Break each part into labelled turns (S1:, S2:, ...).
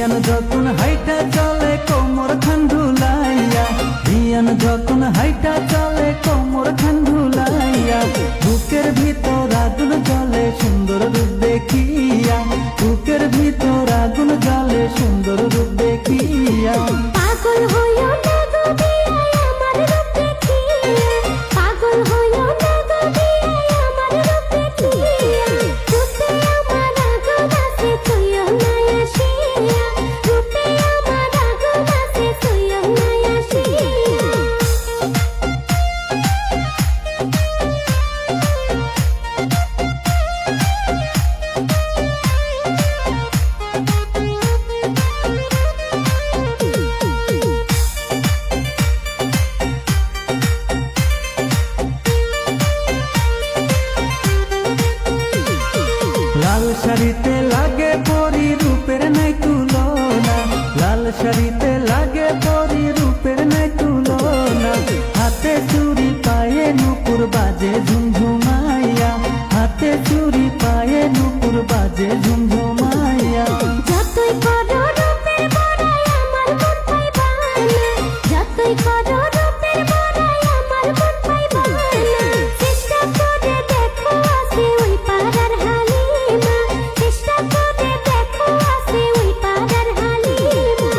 S1: বিয়ান যখন হাইটা চলে কোমর খান ঢুলাইয়া, বিয়ান যখন হাইটা চলে কোমর খান ঢুলাইয়া, বুকের ভিতর আগুন জ্বলে সুন্দর রূপ দেখিয়া, বুকের ভিতর আগুন জ্বলে সুন্দর রূপ দেখিয়া।
S2: পাগল হইও না গো বিয়ায় আমার রূপ দেখিয়া, পাগল হইও না গো বিয়ায় আমার রূপ দেখিয়া। রূপে আমার আগুন আছে ছুঁয়ো না আসিয়া, রূপে আমার আগুন আছে ছুঁয়ো না আসিয়া।
S1: লাল শাড়িতে লাগে পরি রূপের নাই তুলনা, লাল শাড়িতে লাগে পরি রূপের নাই তুলনা। হাতে চুরি পায়ে নুপুর বাজে ঝুমঝুমাইয়া, হাতে চুরি পায়ে নুপুর বাজে ঝুমঝুমাইয়া।
S2: যতই করো রূপের বড়াই আমার মন পাইবা না, যতই করো রূপের বড়াই আমার মন পাইবা না। চেষ্টা করে দেখো আছে ওই পাড়ার হালিমা, চেষ্টা করে দেখো আছে ওই পাড়ার হালিমা।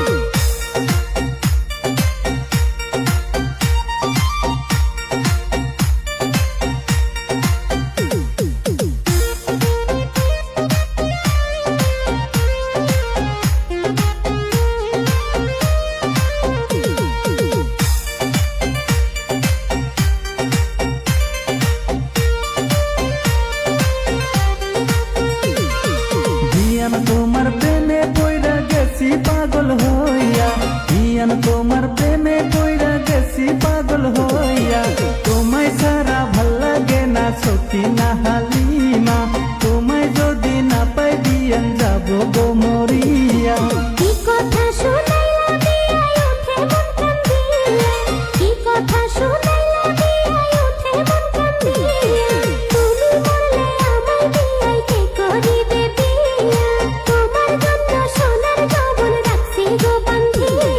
S1: বিয়ান তোমার প্রেমে পইরা গেছি পাগল হইয়া, বিয়ান তোমার প্রেমে পইরা গেছি পাগল হইয়া। তোমায় সারা ভাল লাগে না সখী না হালিমা, তোমায় যদি না পাই বিয়ান যাব গো মরিয়া।
S2: কি কথা শুনাইলা বিয়ায় ওঠে মন কান্দিয়া, কি কথা শুনাইলা বিয়ায় ওঠে মন কান্দিয়া। তুমি বললে আমায় বিয়ায় কে করিবে বিয়া, তোমার জন্য সোনার যৌবন রাখছি গো বান্ধিয়া।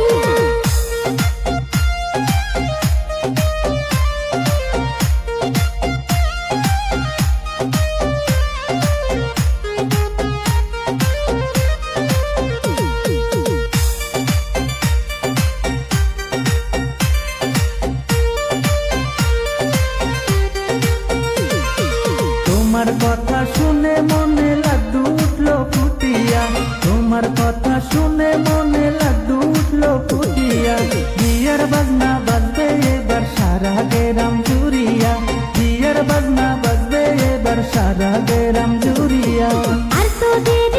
S1: তোমার কথা শুনে মনে লাড্ডু উঠলো ফুটিয়া, তোমার কথা শুনে মনে লাড্ডু উঠলো ফুটিয়া। বিয়ের বাজনা বাজবে এবার সারা গ্রাম জুড়িয়া, বিয়ের বাজনা বাজবে এবার সারা গ্রাম জুড়িয়া।
S2: আর তোদের